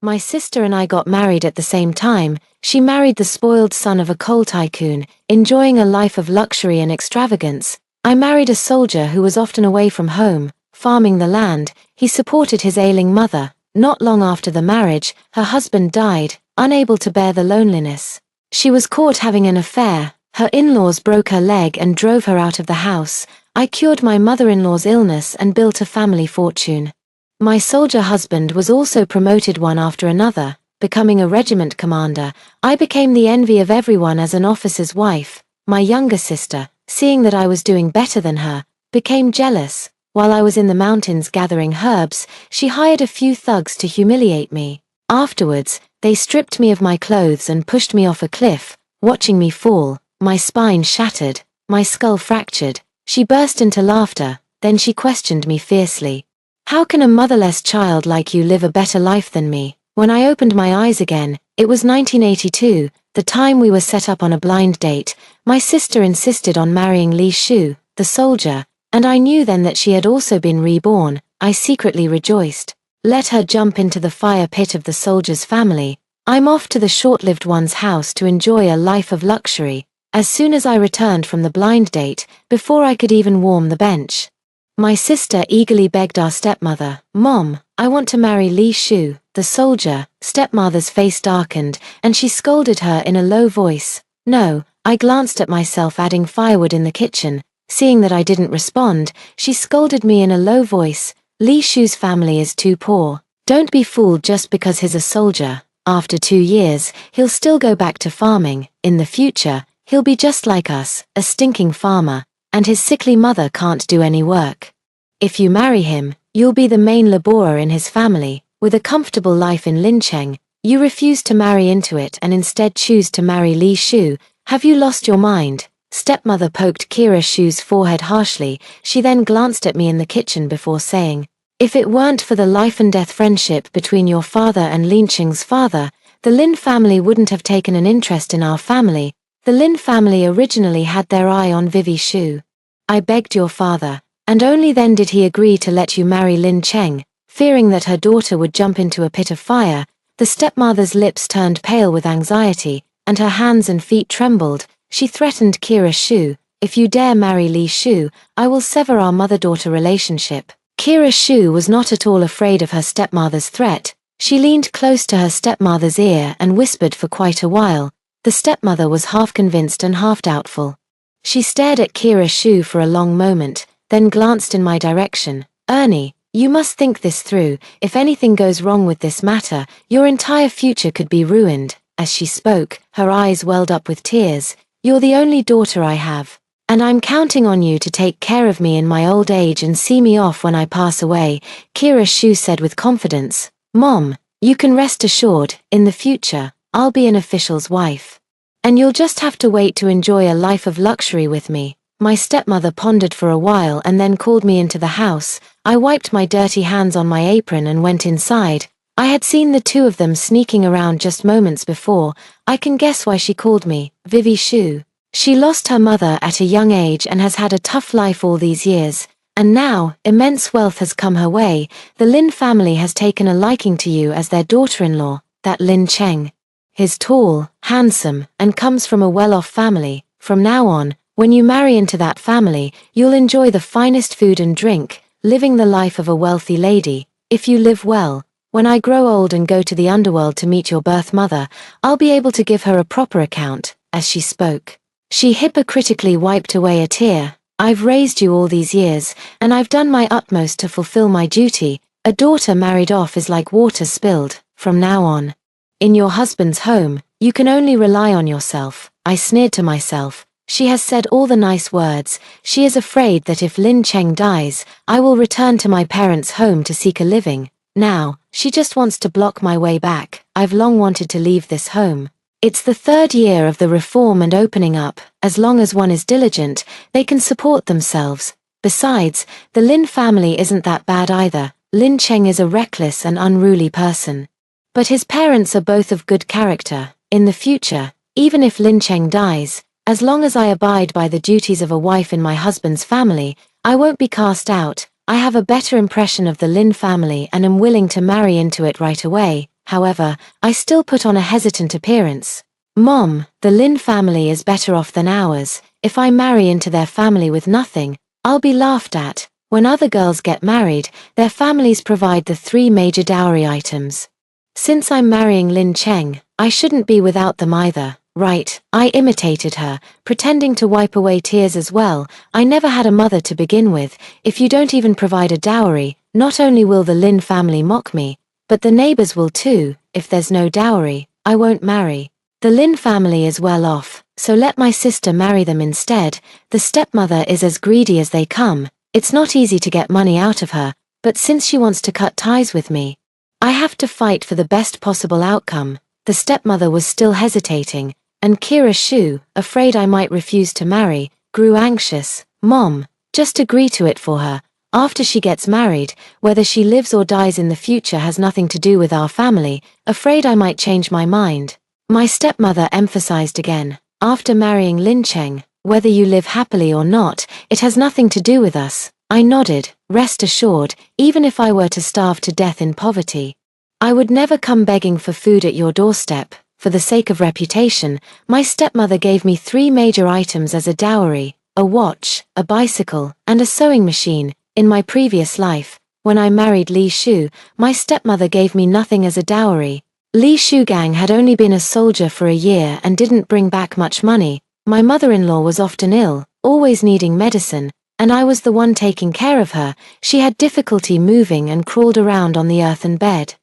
My sister and I got married at the same time. She married the spoiled son of a coal tycoon, enjoying a life of luxury and extravagance. I married a soldier who was often away from home, farming the land. He supported his ailing mother. Not long after the marriage, her husband died, unable to bear the loneliness. She was caught having an affair. Her in-laws broke her leg and drove her out of the house. I cured my mother-in-law's illness and built a family fortune. My soldier husband was also promoted one after another, becoming a regiment commander. I became the envy of everyone as an officer's wife. My younger sister, seeing that I was doing better than her, became jealous. While I was in the mountains gathering herbs, she hired a few thugs to humiliate me. Afterwards, they stripped me of my clothes and pushed me off a cliff. Watching me fall, my spine shattered, my skull fractured. She burst into laughter, then she questioned me fiercely. How can a motherless child like you live a better life than me? When I opened my eyes again, it was 1982, the time we were set up on a blind date. My sister insisted on marrying Li Shu, the soldier, and I knew then that she had also been reborn. I secretly rejoiced. Let her jump into the fire pit of the soldier's family. I'm off to the short-lived one's house to enjoy a life of luxury. As soon as I returned from the blind date, before I could even warm the bench, my sister eagerly begged our stepmother, "Mom, I want to marry Li Shu, the soldier." Stepmother's face darkened, and she scolded her in a low voice. No, I glanced at myself adding firewood in the kitchen. Seeing that I didn't respond, she scolded me in a low voice. "Li Shu's family is too poor. Don't be fooled just because he's a soldier. After 2 years, he'll still go back to farming. In the future, he'll be just like us, a stinking farmer, and his sickly mother can't do any work. If you marry him, you'll be the main laborer in his family, with a comfortable life in Lincheng. You refuse to marry into it and instead choose to marry Li Shu. Have you lost your mind?" Stepmother poked Kira Shu's forehead harshly. She then glanced at me in the kitchen before saying, "If it weren't for the life-and-death friendship between your father and Lincheng's father, the Lin family wouldn't have taken an interest in our family. The Lin family originally had their eye on Vivi Shu. I begged your father, and only then did he agree to let you marry Lin Cheng." Fearing that her daughter would jump into a pit of fire, the stepmother's lips turned pale with anxiety, and her hands and feet trembled. She threatened Kira Shu, "If you dare marry Li Shu, I will sever our mother-daughter relationship." Kira Shu was not at all afraid of her stepmother's threat. She leaned close to her stepmother's ear and whispered for quite a while. The stepmother was half convinced and half doubtful. She stared at Kira Shu for a long moment, then glanced in my direction. "Ernie, you must think this through. If anything goes wrong with this matter, your entire future could be ruined." As she spoke, her eyes welled up with tears. "You're the only daughter I have, and I'm counting on you to take care of me in my old age and see me off when I pass away," Kira Shu said with confidence. "Mom, you can rest assured, in the future, I'll be an official's wife. And you'll just have to wait to enjoy a life of luxury with me." My stepmother pondered for a while and then called me into the house. I wiped my dirty hands on my apron and went inside. I had seen the two of them sneaking around just moments before. I can guess why she called me Vivi Shu. She lost her mother at a young age and has had a tough life all these years. And now, immense wealth has come her way. The Lin family has taken a liking to you as their daughter-in-law, that Lin Cheng. He's tall, handsome, and comes from a well-off family. From now on, when you marry into that family, you'll enjoy the finest food and drink, living the life of a wealthy lady. If you live well, when I grow old and go to the underworld to meet your birth mother, I'll be able to give her a proper account." As she spoke, she hypocritically wiped away a tear. "I've raised you all these years, and I've done my utmost to fulfill my duty. A daughter married off is like water spilled. From now on, in your husband's home, you can only rely on yourself." I sneered to myself. She has said all the nice words. She is afraid that if Lin Cheng dies, I will return to my parents' home to seek a living. Now, she just wants to block my way back. I've long wanted to leave this home. It's the 3rd year of the reform and opening up. As long as one is diligent, they can support themselves. Besides, the Lin family isn't that bad either. Lin Cheng is a reckless and unruly person, but his parents are both of good character. In the future, even if Lin Cheng dies, as long as I abide by the duties of a wife in my husband's family, I won't be cast out. I have a better impression of the Lin family and am willing to marry into it right away. However, I still put on a hesitant appearance. "Mom, the Lin family is better off than ours. If I marry into their family with nothing, I'll be laughed at. When other girls get married, their families provide the 3 major dowry items. Since I'm marrying Lin Cheng, I shouldn't be without them either, right?" I imitated her, pretending to wipe away tears as well. "I never had a mother to begin with. If you don't even provide a dowry, not only will the Lin family mock me, but the neighbors will too. If there's no dowry, I won't marry. The Lin family is well off, so let my sister marry them instead. The stepmother is as greedy as they come. It's not easy to get money out of her, but since she wants to cut ties with me, I have to fight for the best possible outcome." The stepmother was still hesitating, and Kira Shu, afraid I might refuse to marry, grew anxious. "Mom, just agree to it for her. After she gets married, whether she lives or dies in the future has nothing to do with our family. Afraid I might change my mind." My stepmother emphasized again, "After marrying Lin Cheng, whether you live happily or not, it has nothing to do with us." I nodded. "Rest assured, even if I were to starve to death in poverty, I would never come begging for food at your doorstep." For the sake of reputation, my stepmother gave me 3 major items as a dowry: a watch, a bicycle, and a sewing machine. In my previous life, when I married Li Shu, my stepmother gave me nothing as a dowry. Li Shugang had only been a soldier for a year and didn't bring back much money. My mother-in-law was often ill, always needing medicine, and I was the one taking care of her. She had difficulty moving and crawled around on the earthen bed,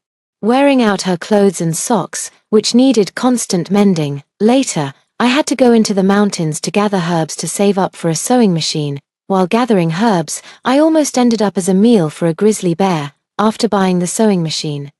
wearing out her clothes and socks, which needed constant mending. Later, I had to go into the mountains to gather herbs to save up for a sewing machine. While gathering herbs, I almost ended up as a meal for a grizzly bear. After buying the sewing machine,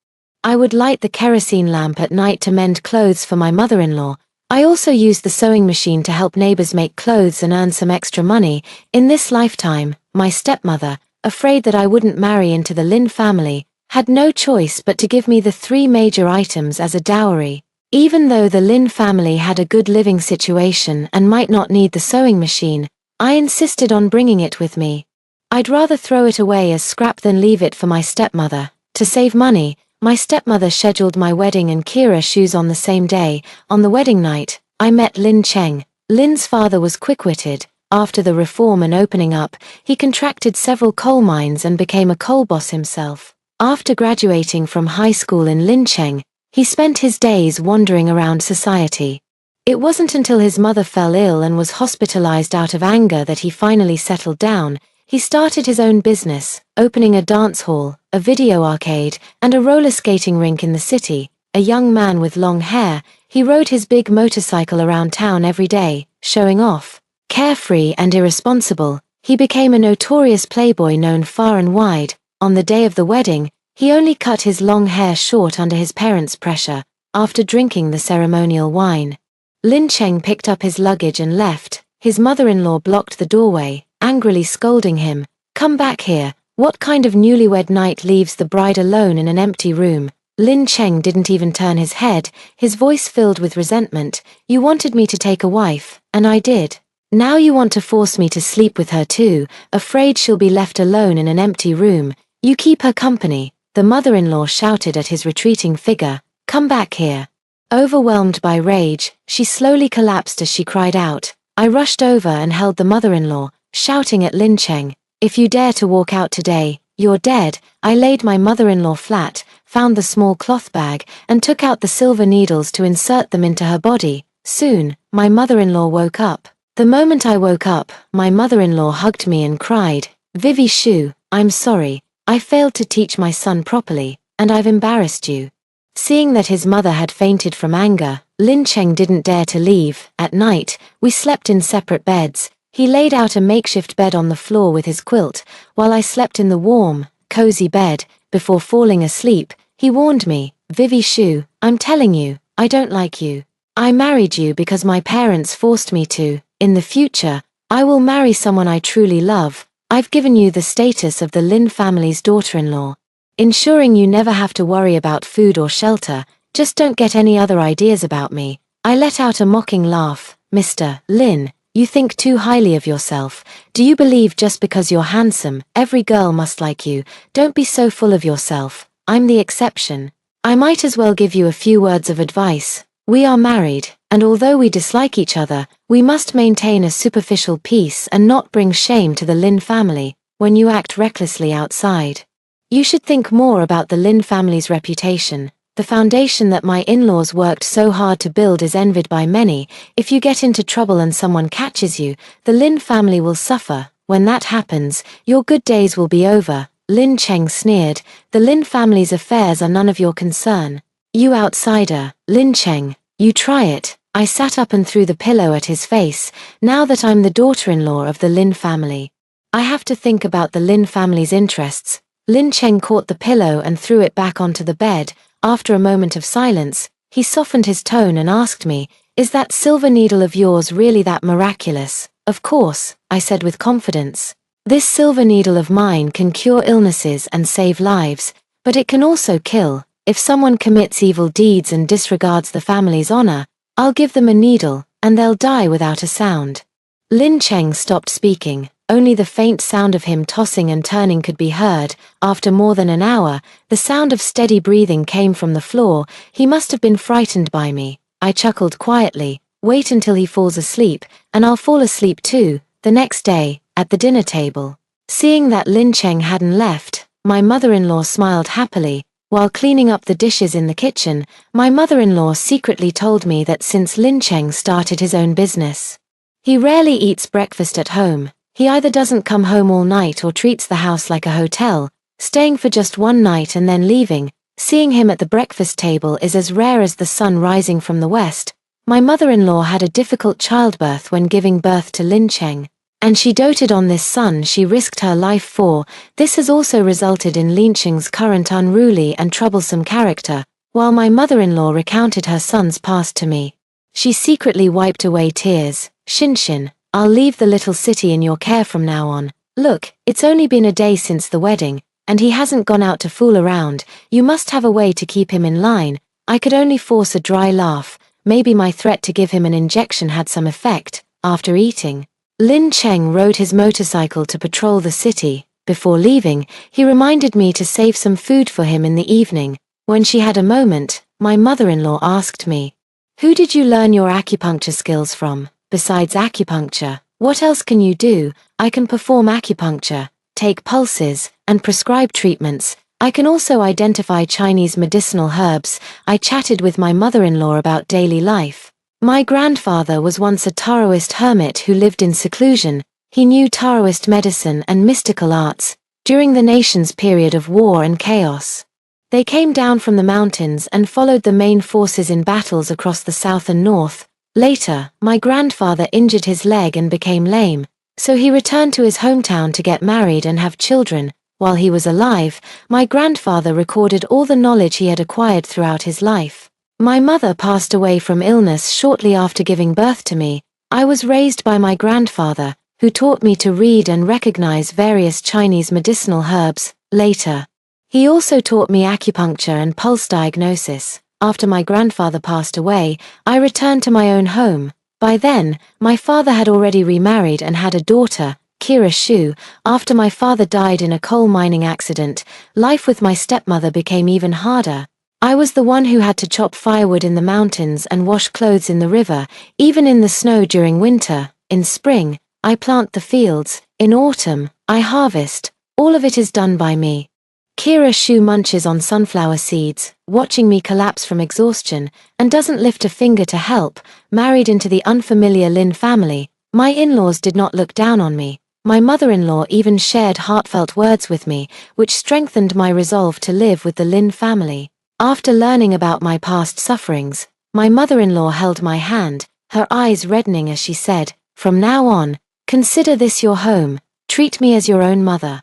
I would light the kerosene lamp at night to mend clothes for my mother-in-law. I also used the sewing machine to help neighbors make clothes and earn some extra money. In this lifetime, my stepmother, afraid that I wouldn't marry into the Lin family, had no choice but to give me the 3 major items as a dowry. Even though the Lin family had a good living situation and might not need the sewing machine, I insisted on bringing it with me. I'd rather throw it away as scrap than leave it for my stepmother. To save money, my stepmother scheduled my wedding and Kira Shu's on the same day. On the wedding night, I met Lin Cheng. Lin's father was quick-witted. After the reform and opening up, he contracted several coal mines and became a coal boss himself. After graduating from high school in Lincheng, he spent his days wandering around society. It wasn't until his mother fell ill and was hospitalized out of anger that he finally settled down. He started his own business, opening a dance hall, a video arcade, and a roller skating rink in the city. A young man with long hair, he rode his big motorcycle around town every day, showing off. Carefree and irresponsible, he became a notorious playboy known far and wide. On the day of the wedding, he only cut his long hair short under his parents' pressure, after drinking the ceremonial wine. Lin Cheng picked up his luggage and left. His mother-in-law blocked the doorway, angrily scolding him. "Come back here. What kind of newlywed knight leaves the bride alone in an empty room?" Lin Cheng didn't even turn his head, his voice filled with resentment. "You wanted me to take a wife, and I did. Now you want to force me to sleep with her too, afraid she'll be left alone in an empty room. You keep her company." The mother-in-law shouted at his retreating figure. "Come back here." Overwhelmed by rage, she slowly collapsed as she cried out. I rushed over and held the mother-in-law, shouting at Lin Cheng, "If you dare to walk out today, you're dead." I laid my mother-in-law flat, found the small cloth bag, and took out the silver needles to insert them into her body. Soon, my mother-in-law woke up. The moment I woke up, my mother-in-law hugged me and cried, "Vivi Shu, I'm sorry. I failed to teach my son properly, and I've embarrassed you." Seeing that his mother had fainted from anger, Lin Cheng didn't dare to leave. At night, we slept in separate beds. He laid out a makeshift bed on the floor with his quilt, while I slept in the warm, cozy bed. Before falling asleep, he warned me, "Vivi Shu, I'm telling you, I don't like you. I married you because my parents forced me to. In the future, I will marry someone I truly love. I've given you the status of the Lin family's daughter-in-law, ensuring you never have to worry about food or shelter. Just don't get any other ideas about me." I let out a mocking laugh. "Mr. Lin, you think too highly of yourself. Do you believe just because you're handsome, every girl must like you? Don't be so full of yourself. I'm the exception." I might as well give you a few words of advice. We are married, and although we dislike each other, we must maintain a superficial peace and not bring shame to the Lin family when you act recklessly outside. You should think more about the Lin family's reputation. The foundation that my in-laws worked so hard to build is envied by many. If you get into trouble and someone catches you, the Lin family will suffer. When that happens, your good days will be over. Lin Cheng sneered. The Lin family's affairs are none of your concern. You outsider, Lin Cheng, you try it. I sat up and threw the pillow at his face. Now that I'm the daughter-in-law of the Lin family, I have to think about the Lin family's interests. Lin Cheng caught the pillow and threw it back onto the bed. After a moment of silence, he softened his tone and asked me, "Is that silver needle of yours really that miraculous?" "Of course," I said with confidence. "This silver needle of mine can cure illnesses and save lives, but it can also kill. If someone commits evil deeds and disregards the family's honor, I'll give them a needle, and they'll die without a sound." Lin Cheng stopped speaking. Only the faint sound of him tossing and turning could be heard. After more than an hour, the sound of steady breathing came from the floor. He must have been frightened by me. I chuckled quietly. Wait until he falls asleep, and I'll fall asleep too. The next day, at the dinner table, seeing that Lin Cheng hadn't left, my mother-in-law smiled happily. While cleaning up the dishes in the kitchen, my mother-in-law secretly told me that since Lin Cheng started his own business, he rarely eats breakfast at home. He either doesn't come home all night or treats the house like a hotel, staying for just one night and then leaving. Seeing him at the breakfast table is as rare as the sun rising from the west. My mother-in-law had a difficult childbirth when giving birth to Lin Cheng, and she doted on this son she risked her life for. This has also resulted in Lin Cheng's current unruly and troublesome character. While my mother-in-law recounted her son's past to me, she secretly wiped away tears. "Shinshin, I'll leave the little city in your care from now on. Look, it's only been a day since the wedding, and he hasn't gone out to fool around. You must have a way to keep him in line." I could only force a dry laugh. Maybe my threat to give him an injection had some effect. After eating, Lin Cheng rode his motorcycle to patrol the city. Before leaving, he reminded me to save some food for him in the evening. When she had a moment, my mother-in-law asked me, "Who did you learn your acupuncture skills from? Besides acupuncture, what else can you do?" "I can perform acupuncture, take pulses, and prescribe treatments. I can also identify Chinese medicinal herbs." I chatted with my mother-in-law about daily life. My grandfather was once a Taoist hermit who lived in seclusion. He knew Taoist medicine and mystical arts. During the nation's period of war and chaos, they came down from the mountains and followed the main forces in battles across the south and north. Later, my grandfather injured his leg and became lame, so he returned to his hometown to get married and have children. While he was alive, my grandfather recorded all the knowledge he had acquired throughout his life. My mother passed away from illness shortly after giving birth to me. I was raised by my grandfather, who taught me to read and recognize various Chinese medicinal herbs. Later, he also taught me acupuncture and pulse diagnosis. After my grandfather passed away, I returned to my own home. By then, my father had already remarried and had a daughter, Kira Shu. After my father died in a coal mining accident, life with my stepmother became even harder. I was the one who had to chop firewood in the mountains and wash clothes in the river, even in the snow during winter. In spring, I plant the fields. In autumn, I harvest. All of it is done by me. Kira Shu munches on sunflower seeds, watching me collapse from exhaustion, and doesn't lift a finger to help. Married into the unfamiliar Lin family, my in-laws did not look down on me. My mother-in-law even shared heartfelt words with me, which strengthened my resolve to live with the Lin family. After learning about my past sufferings, my mother-in-law held my hand, her eyes reddening as she said, "From now on, consider this your home. Treat me as your own mother."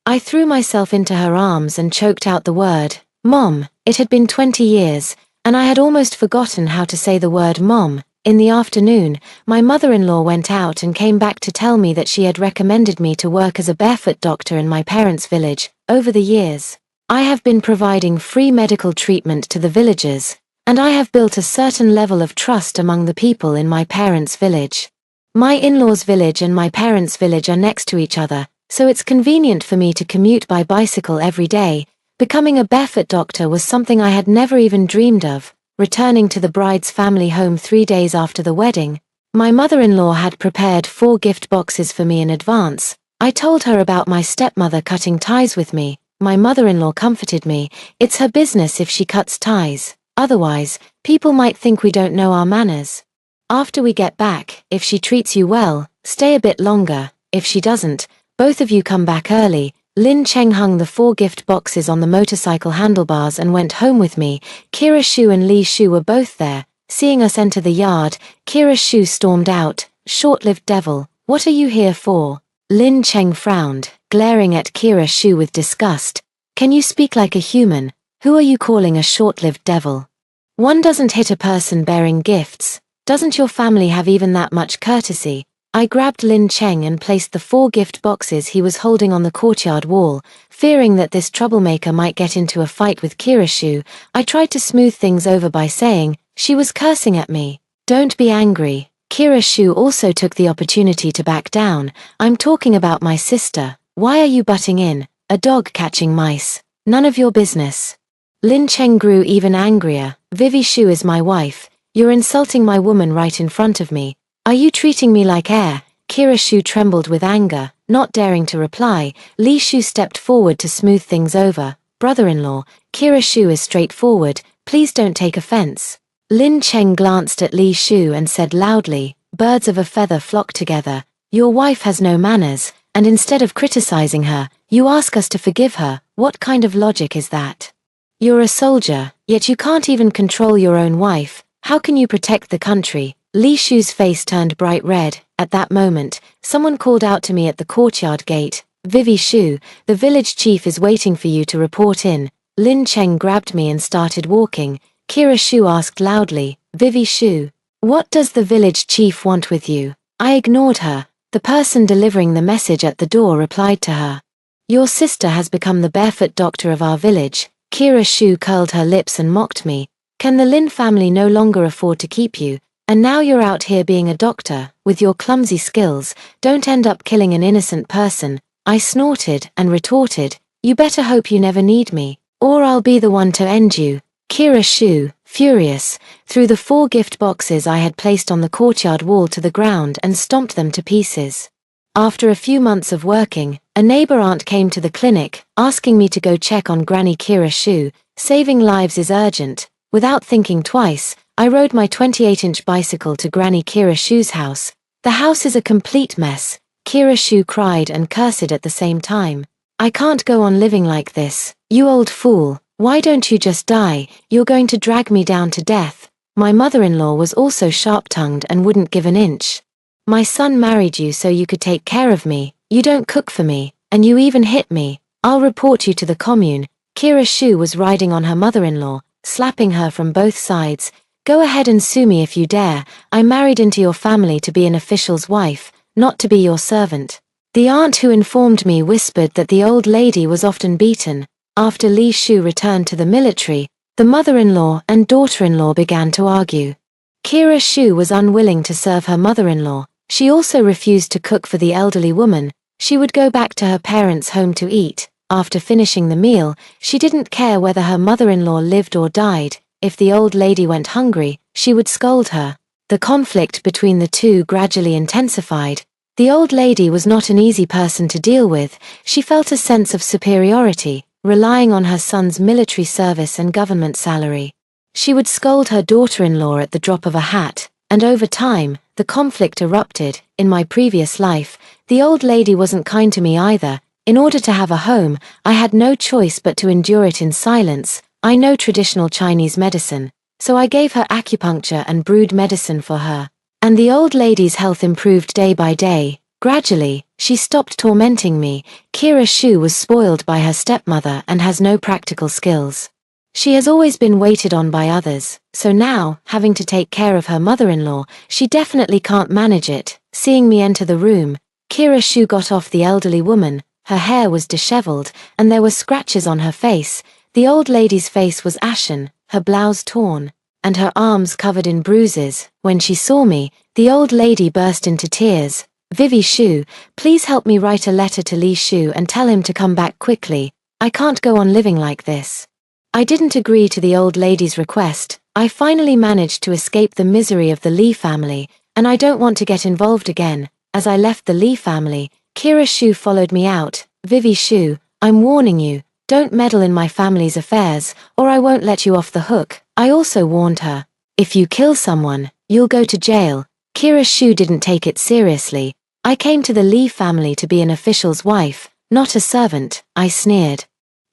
I threw myself into her arms and choked out the word, "Mom." It had been 20 years, and I had almost forgotten how to say the word mom. In the afternoon, my mother-in-law went out and came back to tell me that she had recommended me to work as a barefoot doctor in my parents' village. Over the years, I have been providing free medical treatment to the villagers, and I have built a certain level of trust among the people in my parents' village. My in-laws' village and my parents' village are next to each other, so it's convenient for me to commute by bicycle every day. Becoming a barefoot doctor was something I had never even dreamed of. Returning to the bride's family home 3 days after the wedding, my mother-in-law had prepared 4 gift boxes for me in advance. I told her about my stepmother cutting ties with me. My mother-in-law comforted me. It's her business if she cuts ties. Otherwise, people might think we don't know our manners. After we get back, if she treats you well, stay a bit longer. If she doesn't, both of you come back early. Lin Cheng hung the 4 gift boxes on the motorcycle handlebars and went home with me. Kira Shu and Li Shu were both there. Seeing us enter the yard, Kira Shu stormed out, "Short-lived devil, what are you here for?" Lin Cheng frowned, glaring at Kira Shu with disgust. "Can you speak like a human? Who are you calling a short-lived devil? One doesn't hit a person bearing gifts. Doesn't your family have even that much courtesy?" I grabbed Lin Cheng and placed the 4 gift boxes he was holding on the courtyard wall. Fearing that this troublemaker might get into a fight with Kira Shu, I tried to smooth things over by saying, "She was cursing at me." "Don't be angry." Kira Shu also took the opportunity to back down. "I'm talking about my sister. Why are you butting in? A dog catching mice. None of your business." Lin Cheng grew even angrier. "Vivi Shu is my wife. You're insulting my woman right in front of me. Are you treating me like air?" Kira Shu trembled with anger, not daring to reply. Li Shu stepped forward to smooth things over. "Brother-in-law, Kira Shu is straightforward. Please don't take offense." Lin Cheng glanced at Li Shu and said loudly, "Birds of a feather flock together. Your wife has no manners, and instead of criticizing her, you ask us to forgive her. What kind of logic is that? You're a soldier, yet you can't even control your own wife. How can you protect the country?" Li Shu's face turned bright red. At that moment, someone called out to me at the courtyard gate, "Vivi Shu, the village chief is waiting for you to report in." Lin Cheng grabbed me and started walking. Kira Shu asked loudly, "Vivi Shu, what does the village chief want with you?" I ignored her. The person delivering the message at the door replied to her, "Your sister has become the barefoot doctor of our village." Kira Shu curled her lips and mocked me. "Can the Lin family no longer afford to keep you? And now you're out here being a doctor, with your clumsy skills, don't end up killing an innocent person." I snorted and retorted, "You better hope you never need me, or I'll be the one to end you." Kira Shu, furious, threw the 4 gift boxes I had placed on the courtyard wall to the ground and stomped them to pieces. After a few months of working, a neighbor aunt came to the clinic, asking me to go check on Granny Kira Shu. Saving lives is urgent. Without thinking twice, I rode my 28-inch bicycle to Granny Kira Shu's house. The house is a complete mess. Kira Shu cried and cursed at the same time. "I can't go on living like this. You old fool, why don't you just die? You're going to drag me down to death." My mother-in-law was also sharp-tongued and wouldn't give an inch. "My son married you so you could take care of me. You don't cook for me, and you even hit me. I'll report you to the commune." Kira Shu was riding on her mother-in-law, slapping her from both sides. "Go ahead and sue me if you dare. I married into your family to be an official's wife, not to be your servant." The aunt who informed me whispered that the old lady was often beaten. After Li Shu returned to the military, the mother-in-law and daughter-in-law began to argue. Kira Shu was unwilling to serve her mother-in-law. She also refused to cook for the elderly woman. She would go back to her parents' home to eat. After finishing the meal, she didn't care whether her mother-in-law lived or died. If the old lady went hungry, she would scold her. The conflict between the two gradually intensified. The old lady was not an easy person to deal with. She felt a sense of superiority, relying on her son's military service and government salary. She would scold her daughter-in-law at the drop of a hat, and over time, the conflict erupted. In my previous life, the old lady wasn't kind to me either. In order to have a home, I had no choice but to endure it in silence. I know traditional Chinese medicine, so I gave her acupuncture and brewed medicine for her. And the old lady's health improved day by day. Gradually, she stopped tormenting me. Kira Shu was spoiled by her stepmother and has no practical skills. She has always been waited on by others, so now, having to take care of her mother-in-law, she definitely can't manage it. Seeing me enter the room, Kira Shu got off the elderly woman. Her hair was disheveled, and there were scratches on her face. The old lady's face was ashen, her blouse torn, and her arms covered in bruises. When she saw me, the old lady burst into tears. "Vivi Shu, please help me write a letter to Li Shu and tell him to come back quickly." I can't go on living like this. I didn't agree to the old lady's request. I finally managed to escape the misery of the Lee family, and I don't want to get involved again. As I left the Lee family, Kira Shu followed me out. Vivi Shu, I'm warning you, don't meddle in my family's affairs, or I won't let you off the hook. I also warned her. If you kill someone, you'll go to jail. Kira Shu didn't take it seriously. I came to the Lee family to be an official's wife, not a servant, I sneered.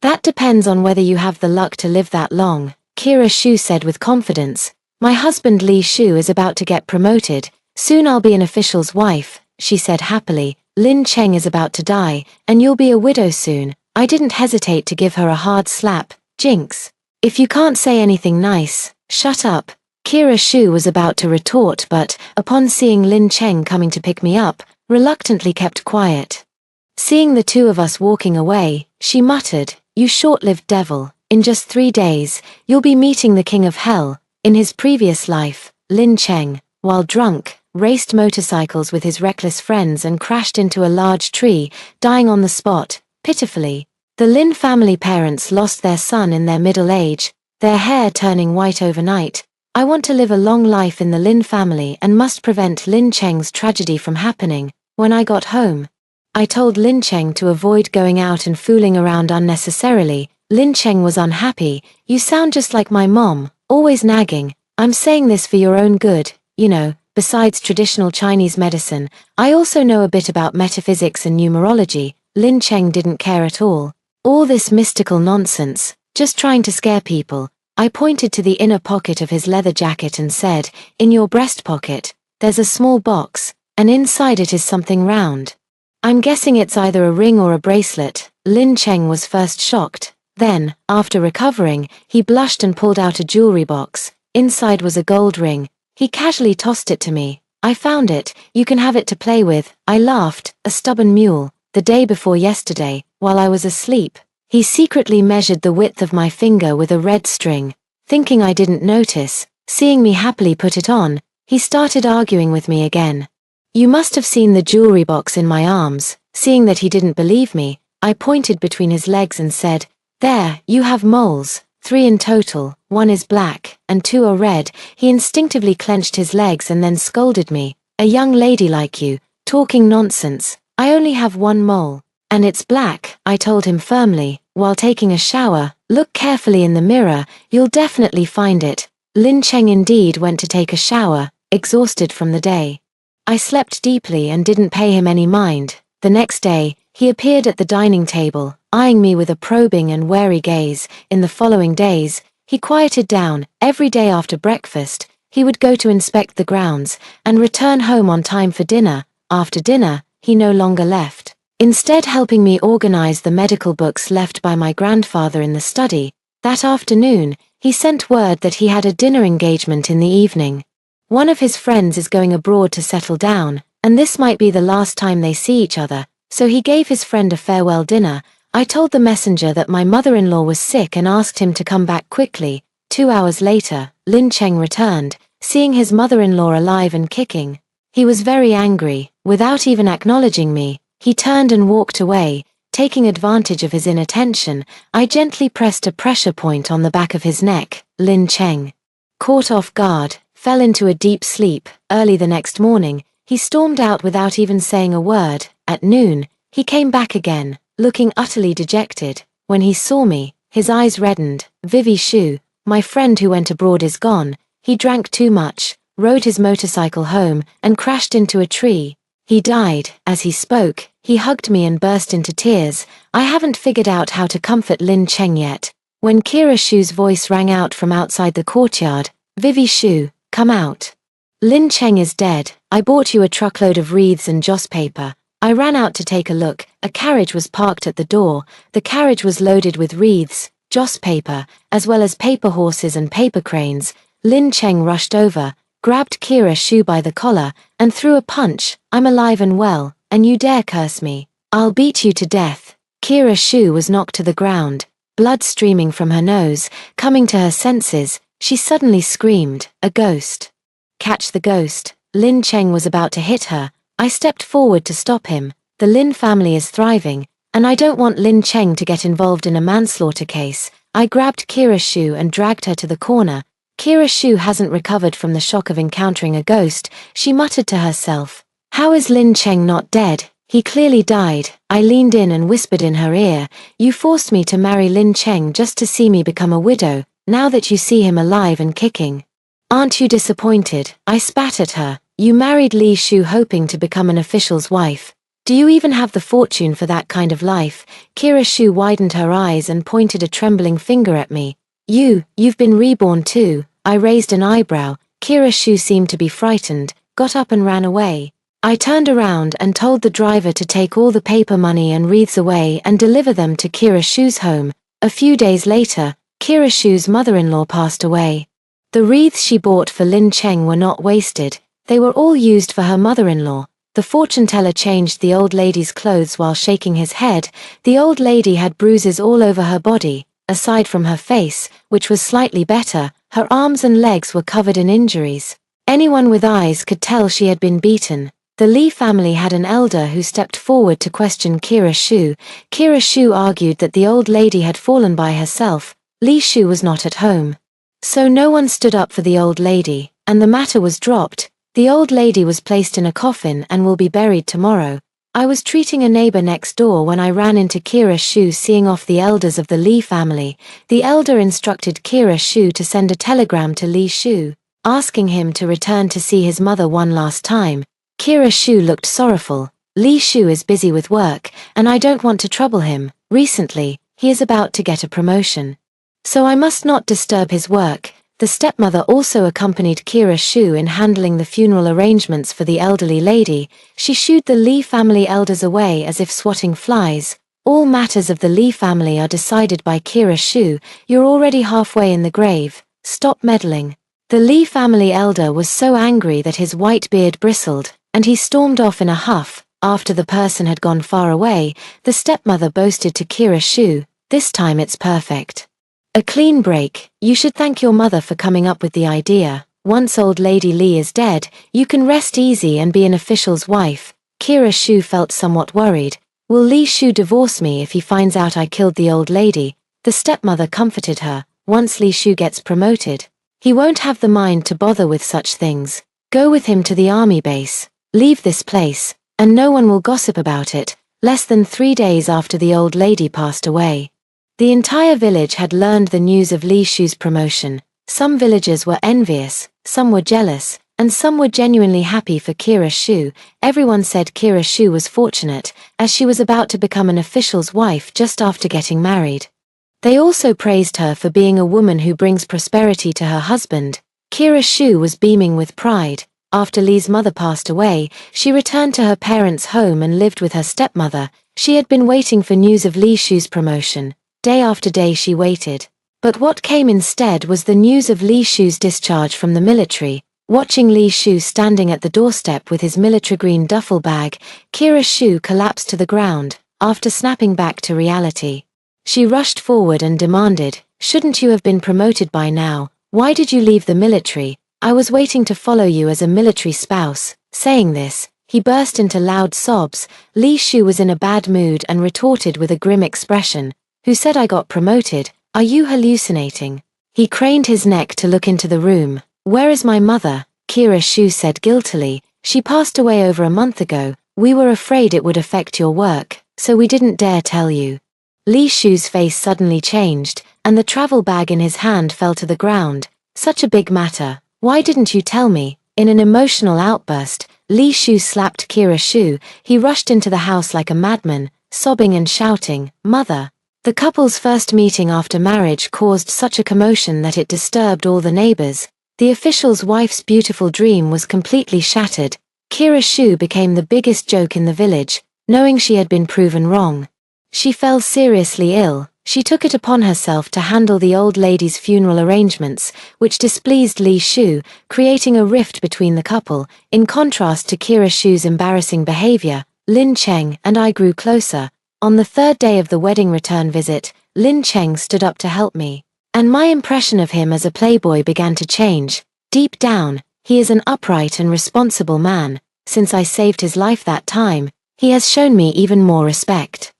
That depends on whether you have the luck to live that long, Kira Shu said with confidence. My husband Lee Shu is about to get promoted. Soon I'll be an official's wife, she said happily. Lin Cheng is about to die, and you'll be a widow soon. I didn't hesitate to give her a hard slap. Jinx. If you can't say anything nice, shut up. Kira Shu was about to retort but, upon seeing Lin Cheng coming to pick me up, reluctantly kept quiet. Seeing the two of us walking away, she muttered, You short-lived devil, in just 3 days, you'll be meeting the king of hell. In his previous life, Lin Cheng, while drunk, raced motorcycles with his reckless friends and crashed into a large tree, dying on the spot, pitifully. The Lin family parents lost their son in their middle age, their hair turning white overnight. I want to live a long life in the Lin family and must prevent Lin Cheng's tragedy from happening. When I got home, I told Lin Cheng to avoid going out and fooling around unnecessarily. Lin Cheng was unhappy. You sound just like my mom, always nagging. I'm saying this for your own good, you know. Besides traditional Chinese medicine, I also know a bit about metaphysics and numerology. Lin Cheng didn't care at all. All this mystical nonsense, just trying to scare people. I pointed to the inner pocket of his leather jacket and said, In your breast pocket, there's a small box, and inside it is something round. I'm guessing it's either a ring or a bracelet. Lin Cheng was first shocked. Then, after recovering, he blushed and pulled out a jewelry box. Inside was a gold ring. He casually tossed it to me. I found it, you can have it to play with. I laughed, a stubborn mule. The day before yesterday, while I was asleep, he secretly measured the width of my finger with a red string. Thinking I didn't notice, seeing me happily put it on, he started arguing with me again. You must have seen the jewelry box in my arms. Seeing that he didn't believe me, I pointed between his legs and said, There, you have moles, 3 in total, 1 is black, and 2 are red. He instinctively clenched his legs and then scolded me. A young lady like you, talking nonsense. I only have 1 mole. And it's black, I told him firmly, while taking a shower. Look carefully in the mirror, you'll definitely find it. Lin Cheng indeed went to take a shower, exhausted from the day. I slept deeply and didn't pay him any mind. The next day, he appeared at the dining table, eyeing me with a probing and wary gaze. In the following days, he quieted down. Every day after breakfast, he would go to inspect the grounds, and return home on time for dinner. After dinner, he no longer left. Instead helping me organize the medical books left by my grandfather in the study. That afternoon, he sent word that he had a dinner engagement in the evening. One of his friends is going abroad to settle down, and this might be the last time they see each other, so he gave his friend a farewell dinner. I told the messenger that my mother-in-law was sick and asked him to come back quickly. 2 hours later, Lin Cheng returned, seeing his mother-in-law alive and kicking. He was very angry. Without even acknowledging me, he turned and walked away. Taking advantage of his inattention, I gently pressed a pressure point on the back of his neck. Lin Cheng, caught off guard, fell into a deep sleep. Early the next morning, he stormed out without even saying a word. At noon, he came back again, looking utterly dejected. When he saw me, his eyes reddened. Vivi Shu, my friend who went abroad is gone. He drank too much, rode his motorcycle home, and crashed into a tree. He died. As he spoke, he hugged me and burst into tears. I haven't figured out how to comfort Lin Cheng yet. When Kira Shu's voice rang out from outside the courtyard, Vivi Shu, come out. Lin Cheng is dead. I bought you a truckload of wreaths and joss paper. I ran out to take a look. A carriage was parked at the door. The carriage was loaded with wreaths, joss paper, as well as paper horses and paper cranes. Lin Cheng rushed over, grabbed Kira Shu by the collar, and threw a punch. I'm alive and well, and you dare curse me. I'll beat you to death. Kira Shu was knocked to the ground, blood streaming from her nose. Coming to her senses, she suddenly screamed, a ghost. Catch the ghost. Lin Cheng was about to hit her. I stepped forward to stop him. The Lin family is thriving, And I don't want Lin Cheng to get involved in a manslaughter case. I grabbed Kira Shu and dragged her to the corner. Kira Shu hasn't recovered from the shock of encountering a ghost, she muttered to herself. How is Lin Cheng not dead? He clearly died. I leaned in and whispered in her ear, you forced me to marry Lin Cheng just to see me become a widow, now that you see him alive and kicking. Aren't you disappointed? I spat at her. You married Li Shu hoping to become an official's wife. Do you even have the fortune for that kind of life? Kira Shu widened her eyes and pointed a trembling finger at me. You've been reborn too. I raised an eyebrow. Kira Shu seemed to be frightened, got up and ran away. I turned around and told the driver to take all the paper money and wreaths away and deliver them to Kira Shu's home. A few days later, Kira Shu's mother-in-law passed away. The wreaths she bought for Lin Cheng were not wasted. They were all used for her mother-in-law. The fortune teller changed the old lady's clothes while shaking his head. The old lady had bruises all over her body. Aside from her face, which was slightly better, her arms and legs were covered in injuries. Anyone with eyes could tell she had been beaten. The Li family had an elder who stepped forward to question Kira Shu. Kira Shu argued that the old lady had fallen by herself. Li Shu was not at home. So no one stood up for the old lady, and the matter was dropped. The old lady was placed in a coffin and will be buried tomorrow. I was treating a neighbor next door when I ran into Kira Shu seeing off the elders of the Li family. The elder instructed Kira Shu to send a telegram to Li Shu, asking him to return to see his mother one last time. Kira Shu looked sorrowful. Li Shu is busy with work, and I don't want to trouble him. Recently, he is about to get a promotion. So I must not disturb his work. The stepmother also accompanied Kira Shu in handling the funeral arrangements for the elderly lady. She shooed the Li family elders away as if swatting flies. All matters of the Li family are decided by Kira Shu. You're already halfway in the grave. Stop meddling. The Li family elder was so angry that his white beard bristled, and he stormed off in a huff. After the person had gone far away, the stepmother boasted to Kira Shu, this time it's perfect. A clean break. You should thank your mother for coming up with the idea. Once old lady Li is dead, you can rest easy and be an official's wife. Kira Shu felt somewhat worried. Will Li Shu divorce me if he finds out I killed the old lady? The stepmother comforted her. Once Li Shu gets promoted, he won't have the mind to bother with such things. Go with him to the army base. Leave this place, and no one will gossip about it. Less than 3 days after the old lady passed away, the entire village had learned the news of Li Shu's promotion. Some villagers were envious, some were jealous, and some were genuinely happy for Kira Shu. Everyone said Kira Shu was fortunate, as she was about to become an official's wife just after getting married. They also praised her for being a woman who brings prosperity to her husband. Kira Shu was beaming with pride. After Li's mother passed away, she returned to her parents' home and lived with her stepmother. She had been waiting for news of Li Shu's promotion. Day after day she waited. But what came instead was the news of Li Shu's discharge from the military. Watching Li Shu standing at the doorstep with his military green duffel bag, Kira Shu collapsed to the ground, after snapping back to reality. She rushed forward and demanded, "Shouldn't you have been promoted by now? Why did you leave the military? I was waiting to follow you as a military spouse." Saying this, he burst into loud sobs. Li Shu was in a bad mood and retorted with a grim expression, "Who said I got promoted? Are you hallucinating?" He craned his neck to look into the room. "Where is my mother?" Kira Shu said guiltily. "She passed away over a month ago. We were afraid it would affect your work, so we didn't dare tell you." Li Shu's face suddenly changed, and the travel bag in his hand fell to the ground. "Such a big matter. Why didn't you tell me?" In an emotional outburst, Li Shu slapped Kira Shu. He rushed into the house like a madman, sobbing and shouting, "Mother!" The couple's first meeting after marriage caused such a commotion that it disturbed all the neighbors. The official's wife's beautiful dream was completely shattered. Kira Shu became the biggest joke in the village, knowing she had been proven wrong. She fell seriously ill. She took it upon herself to handle the old lady's funeral arrangements, which displeased Li Shu, creating a rift between the couple. In contrast to Kira Shu's embarrassing behavior, Lin Cheng and I grew closer. On the 3rd day of the wedding return visit, Lin Cheng stood up to help me, and my impression of him as a playboy began to change. Deep down, he is an upright and responsible man. Since I saved his life that time, he has shown me even more respect.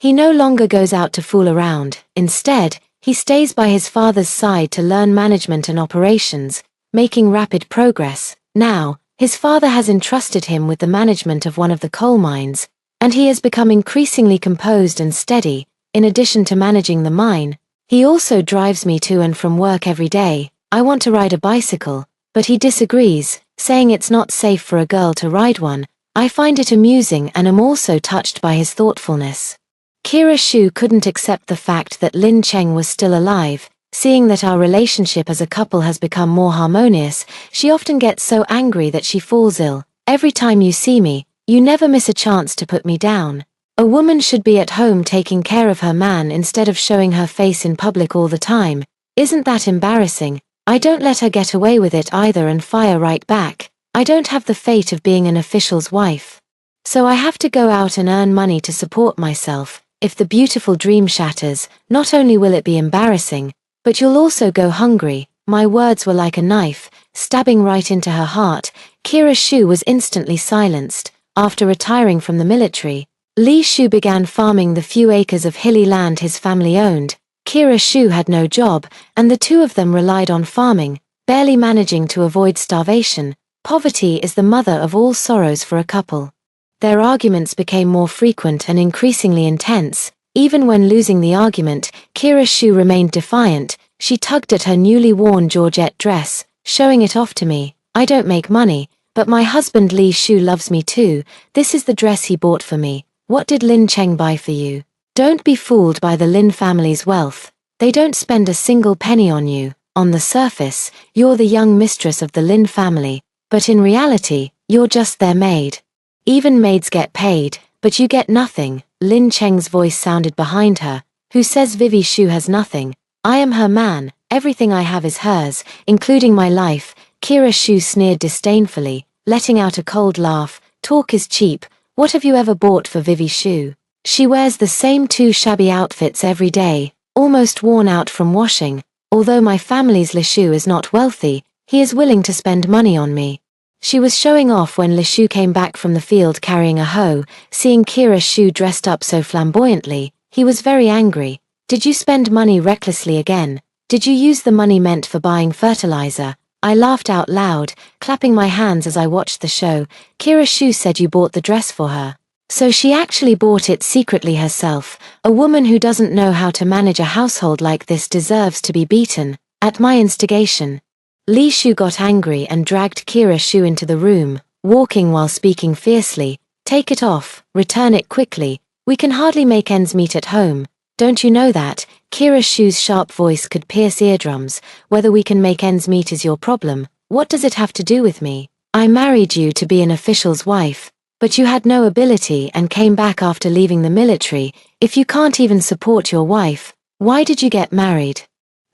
He no longer goes out to fool around. Instead, he stays by his father's side to learn management and operations, making rapid progress. Now, his father has entrusted him with the management of one of the coal mines, and he has become increasingly composed and steady. In addition to managing the mine, he also drives me to and from work every day. I want to ride a bicycle, but he disagrees, saying it's not safe for a girl to ride one. I find it amusing and am also touched by his thoughtfulness. Kira Shu couldn't accept the fact that Lin Cheng was still alive. Seeing that our relationship as a couple has become more harmonious, she often gets so angry that she falls ill. Every time you see me, you never miss a chance to put me down. A woman should be at home taking care of her man instead of showing her face in public all the time. Isn't that embarrassing? I don't let her get away with it either and fire right back. I don't have the fate of being an official's wife. So I have to go out and earn money to support myself. If the beautiful dream shatters, not only will it be embarrassing, but you'll also go hungry. My words were like a knife, stabbing right into her heart. Kira Shu was instantly silenced. After retiring from the military, Li Shu began farming the few acres of hilly land his family owned. Kira Shu had no job, and the two of them relied on farming, barely managing to avoid starvation. Poverty is the mother of all sorrows for a couple. Their arguments became more frequent and increasingly intense. Even when losing the argument, Kira Shu remained defiant. She tugged at her newly worn Georgette dress, showing it off to me. I don't make money, but my husband Li Shu loves me too. This is the dress he bought for me. What did Lin Cheng buy for you? Don't be fooled by the Lin family's wealth. They don't spend a single penny on you. On the surface, you're the young mistress of the Lin family, but in reality, you're just their maid. Even maids get paid, but you get nothing. Lin Cheng's voice sounded behind her. Who says Vivi Shu has nothing? I am her man. Everything I have is hers, including my life. Kira Shu sneered disdainfully, letting out a cold laugh. Talk is cheap. What have you ever bought for Vivi Shu? She wears the same two shabby outfits every day, almost worn out from washing. Although my family's Li Shu is not wealthy, he is willing to spend money on me. She was showing off when Li Shu came back from the field carrying a hoe. Seeing Kira Shu dressed up so flamboyantly, he was very angry. Did you spend money recklessly again? Did you use the money meant for buying fertilizer? I laughed out loud, clapping my hands as I watched the show. Kira Shu said you bought the dress for her. So she actually bought it secretly herself. A woman who doesn't know how to manage a household like this deserves to be beaten. At my instigation, Li Shu got angry and dragged Kira Shu into the room, walking while speaking fiercely. Take it off, return it quickly. We can hardly make ends meet at home. Don't you know that? Kira Shu's sharp voice could pierce eardrums. Whether we can make ends meet is your problem. What does it have to do with me? I married you to be an official's wife, but you had no ability and came back after leaving the military. If you can't even support your wife, why did you get married?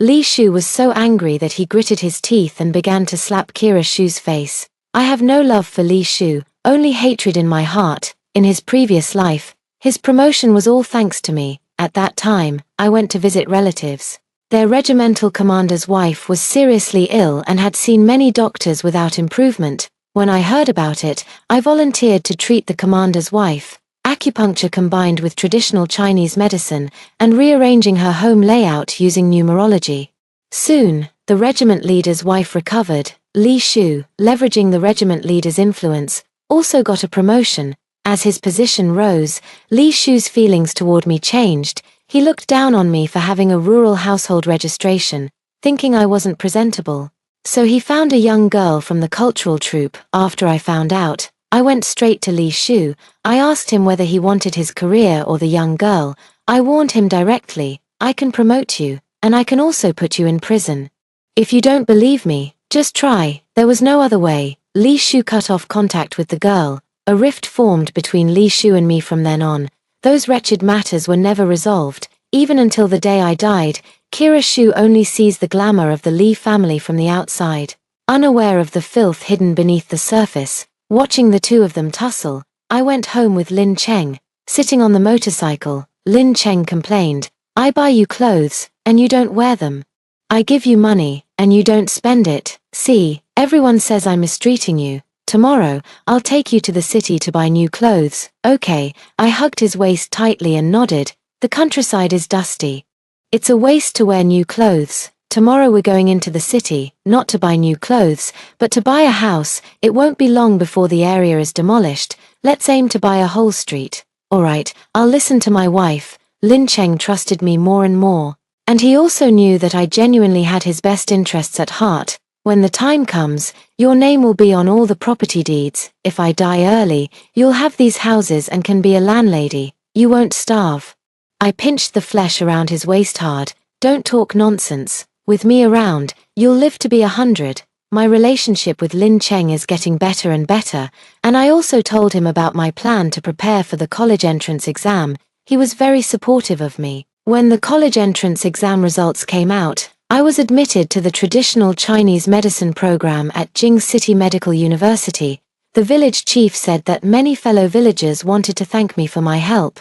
Li Shu was so angry that he gritted his teeth and began to slap Kira Shu's face. I have no love for Li Shu, only hatred in my heart. In his previous life, his promotion was all thanks to me. At that time, I went to visit relatives. Their regimental commander's wife was seriously ill and had seen many doctors without improvement. When I heard about it, I volunteered to treat the commander's wife. Acupuncture combined with traditional Chinese medicine, and rearranging her home layout using numerology. Soon, the regiment leader's wife recovered. Li Shu, leveraging the regiment leader's influence, also got a promotion. As his position rose, Li Shu's feelings toward me changed. He looked down on me for having a rural household registration, thinking I wasn't presentable. So he found a young girl from the cultural troupe. After I found out, I went straight to Li Shu. I asked him whether he wanted his career or the young girl. I warned him directly, I can promote you, and I can also put you in prison. If you don't believe me, just try. There was no other way. Li Shu cut off contact with the girl. A rift formed between Li Shu and me from then on. Those wretched matters were never resolved, even until the day I died. Kira Shu only sees the glamour of the Li family from the outside, unaware of the filth hidden beneath the surface. Watching the two of them tussle, I went home with Lin Cheng. Sitting on the motorcycle, Lin Cheng complained, I buy you clothes, and you don't wear them. I give you money, and you don't spend it. See, everyone says I'm mistreating you. Tomorrow, I'll take you to the city to buy new clothes. Okay. I hugged his waist tightly and nodded. The countryside is dusty. It's a waste to wear new clothes. Tomorrow we're going into the city, not to buy new clothes, but to buy a house. It won't be long before the area is demolished. Let's aim to buy a whole street. Alright, I'll listen to my wife. Lin Cheng trusted me more and more. And he also knew that I genuinely had his best interests at heart. When the time comes, your name will be on all the property deeds. If I die early, you'll have these houses and can be a landlady. You won't starve. I pinched the flesh around his waist hard. Don't talk nonsense. With me around, you'll live to be 100. My relationship with Lin Cheng is getting better and better, and I also told him about my plan to prepare for the college entrance exam. He was very supportive of me. When the college entrance exam results came out, I was admitted to the traditional Chinese medicine program at Jing City Medical University. The village chief said that many fellow villagers wanted to thank me for my help,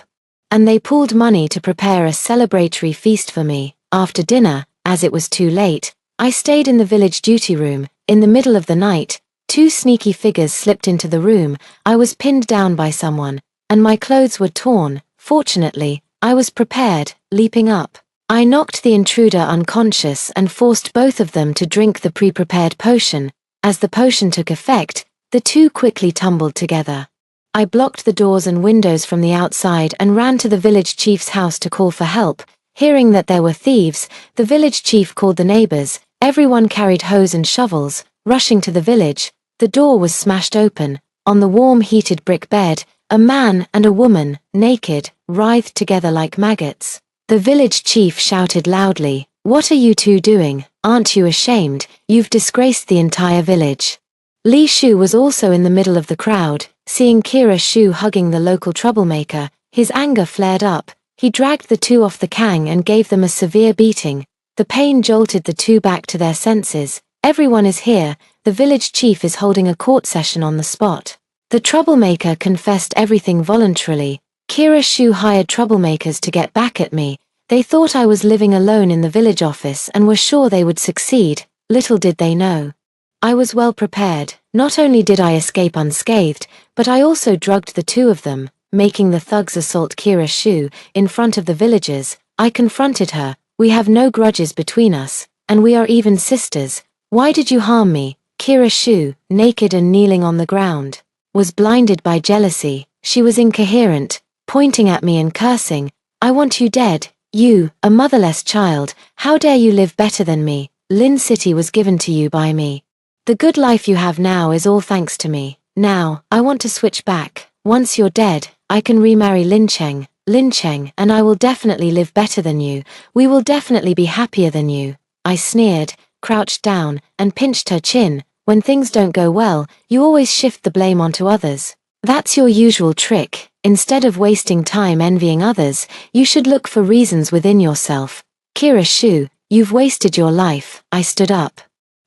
and they pooled money to prepare a celebratory feast for me. After dinner, as it was too late, I stayed in the village duty room. In the middle of the night, two sneaky figures slipped into the room. I was pinned down by someone, and my clothes were torn. Fortunately, I was prepared. Leaping up, I knocked the intruder unconscious and forced both of them to drink the pre-prepared potion. As the potion took effect, the two quickly tumbled together. I blocked the doors and windows from the outside and ran to the village chief's house to call for help. Hearing that there were thieves, the village chief called the neighbors. Everyone carried hoes and shovels. Rushing to the village, the door was smashed open. On the warm heated brick bed, a man and a woman, naked, writhed together like maggots. The village chief shouted loudly, "What are you two doing? Aren't you ashamed? You've disgraced the entire village." Li Shu was also in the middle of the crowd. Seeing Kira Shu hugging the local troublemaker, his anger flared up. He dragged the two off the kang and gave them a severe beating. The pain jolted the two back to their senses. Everyone is here. The village chief is holding a court session on the spot. The troublemaker confessed everything voluntarily. Kira Shu hired troublemakers to get back at me. They thought I was living alone in the village office and were sure they would succeed. Little did they know. I was well prepared. Not only did I escape unscathed, but I also drugged the two of them, making the thugs assault Kira Shu in front of the villagers. I confronted her. "We have no grudges between us, and we are even sisters. Why did you harm me?" Kira Shu, naked and kneeling on the ground, was blinded by jealousy. She was incoherent, pointing at me and cursing. "I want you dead. You, a motherless child, how dare you live better than me? Lin City was given to you by me. The good life you have now is all thanks to me. Now, I want to switch back. Once you're dead, I can remarry Lin Cheng, and I will definitely live better than you. We will definitely be happier than you." I sneered, crouched down, and pinched her chin. "When things don't go well, you always shift the blame onto others. That's your usual trick. Instead of wasting time envying others, you should look for reasons within yourself. Kira Shu, you've wasted your life." I stood up,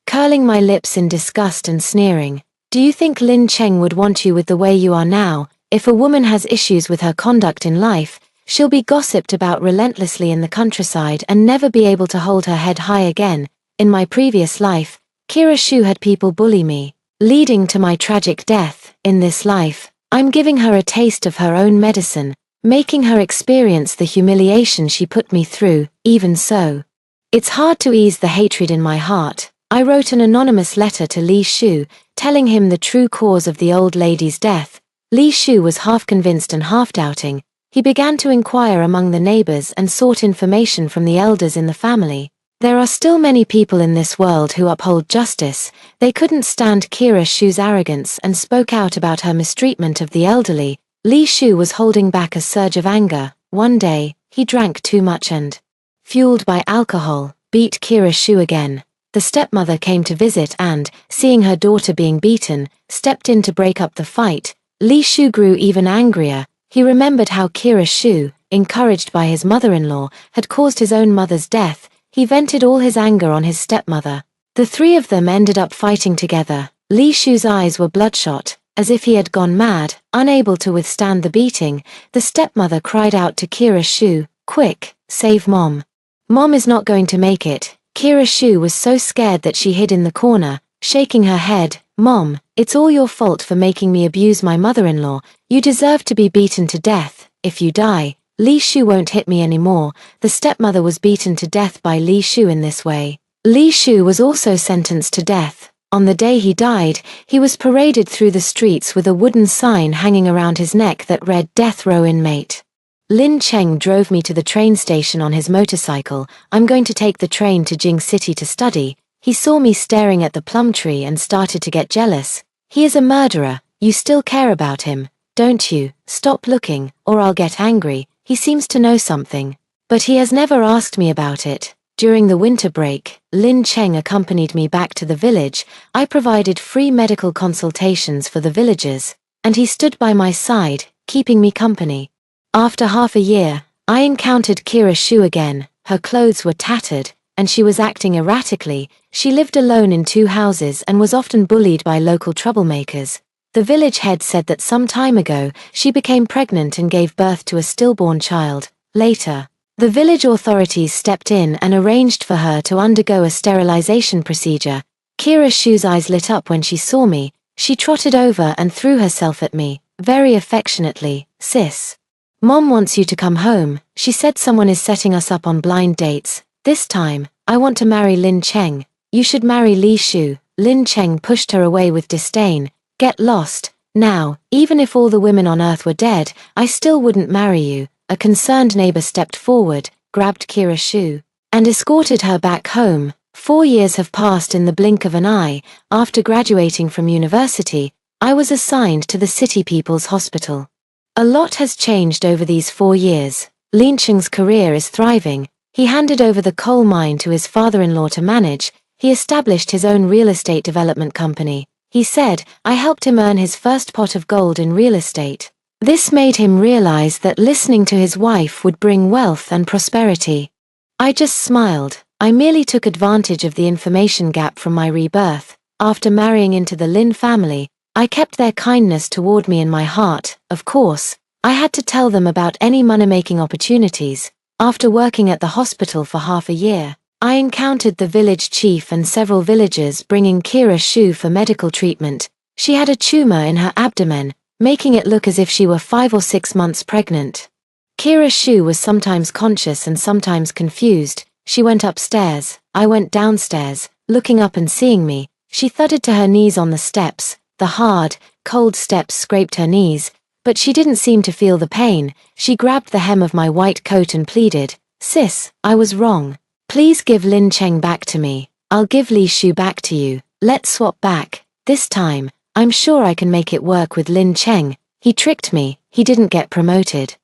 curling my lips in disgust and sneering. "Do you think Lin Cheng would want you with the way you are now? If a woman has issues with her conduct in life, she'll be gossiped about relentlessly in the countryside and never be able to hold her head high again. In my previous life, Kira Shu had people bully me, leading to my tragic death. In this life, I'm giving her a taste of her own medicine, making her experience the humiliation she put me through. Even so, it's hard to ease the hatred in my heart." I wrote an anonymous letter to Li Shu, telling him the true cause of the old lady's death. Li Shu was half convinced and half doubting. He began to inquire among the neighbors and sought information from the elders in the family. There are still many people in this world who uphold justice. They couldn't stand Kira Shu's arrogance and spoke out about her mistreatment of the elderly. Li Shu was holding back a surge of anger. One day, he drank too much and, fueled by alcohol, beat Kira Shu again. The stepmother came to visit and, seeing her daughter being beaten, stepped in to break up the fight. Li Shu grew even angrier. He remembered how Kira Shu, encouraged by his mother-in-law, had caused his own mother's death. He vented all his anger on his stepmother. The three of them ended up fighting together. Li Shu's eyes were bloodshot, as if he had gone mad. Unable to withstand the beating, the stepmother cried out to Kira Shu, "Quick, save Mom. Mom is not going to make it." Kira Shu was so scared that she hid in the corner, shaking her head. "Mom, it's all your fault for making me abuse my mother-in-law. You deserve to be beaten to death. If you die, Li Shu won't hit me anymore. The stepmother was beaten to death by Li Shu in this way. Li Shu was also sentenced to death. On the day he died, he was paraded through the streets with a wooden sign hanging around his neck that read "Death Row Inmate." Lin Cheng drove me to the train station on his motorcycle. I'm going to take the train to Jing City to study. He saw me staring at the plum tree and started to get jealous. He is a murderer. You still care about him, don't you? Stop looking, or I'll get angry. He seems to know something. But he has never asked me about it. During the winter break, Lin Cheng accompanied me back to the village. I provided free medical consultations for the villagers, and he stood by my side, keeping me company. After half a year, I encountered Kira Shu again. Her clothes were tattered, and she was acting erratically. She lived alone in 2 houses and was often bullied by local troublemakers. The village head said that some time ago, she became pregnant and gave birth to a stillborn child. Later, the village authorities stepped in and arranged for her to undergo a sterilization procedure. Kira Shu's eyes lit up when she saw me. She trotted over and threw herself at me, very affectionately. "Sis. Mom wants you to come home. She said someone is setting us up on blind dates. This time, I want to marry Lin Cheng. You should marry Li Shu." Lin Cheng pushed her away with disdain. "Get lost. Now, even if all the women on earth were dead, I still wouldn't marry you." A concerned neighbor stepped forward, grabbed Kira Shu, and escorted her back home. 4 years have passed in the blink of an eye. After graduating from university, I was assigned to the City People's Hospital. A lot has changed over these 4 years. Lin Cheng's career is thriving. He handed over the coal mine to his father-in-law to manage. He established his own real estate development company. He said, "I helped him earn his first pot of gold in real estate." This made him realize that listening to his wife would bring wealth and prosperity. I just smiled. I merely took advantage of the information gap from my rebirth. After marrying into the Lin family, I kept their kindness toward me in my heart. Of course, I had to tell them about any money-making opportunities. After working at the hospital for half a year, I encountered the village chief and several villagers bringing Kira Shu for medical treatment. She had a tumor in her abdomen, making it look as if she were 5 or 6 months pregnant. Kira Shu was sometimes conscious and sometimes confused. She went upstairs. I went downstairs. Looking up and seeing me, she thudded to her knees on the steps. The hard, cold steps scraped her knees, but she didn't seem to feel the pain. She grabbed the hem of my white coat and pleaded, "Sis, I was wrong. Please give Lin Cheng back to me. I'll give Li Shu back to you. Let's swap back. This time, I'm sure I can make it work with Lin Cheng. He tricked me. He didn't get promoted.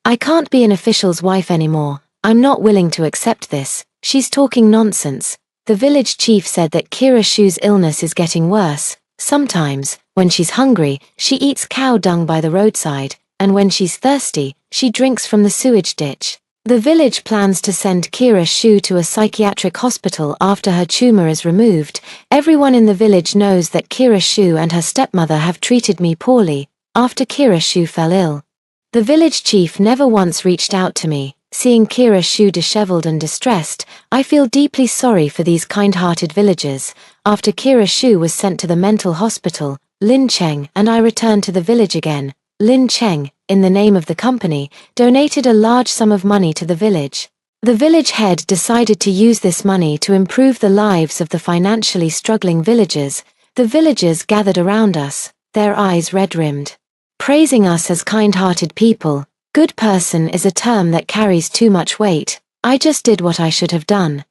I can't be an official's wife anymore. I'm not willing to accept this. She's talking nonsense." The village chief said that Kira Shu's illness is getting worse. Sometimes, when she's hungry, she eats cow dung by the roadside, and when she's thirsty, she drinks from the sewage ditch. The village plans to send Kira Shu to a psychiatric hospital after her tumor is removed. Everyone in the village knows that Kira Shu and her stepmother have treated me poorly. After Kira Shu fell ill, the village chief never once reached out to me. Seeing Kira Shu disheveled and distressed, I feel deeply sorry for these kind-hearted villagers. After Kira Shu was sent to the mental hospital, Lin Cheng and I returned to the village again. Lin Cheng, in the name of the company, donated a large sum of money to the village. The village head decided to use this money to improve the lives of the financially struggling villagers. The villagers gathered around us, their eyes red-rimmed, praising us as kind-hearted people. Good person is a term that carries too much weight. I just did what I should have done.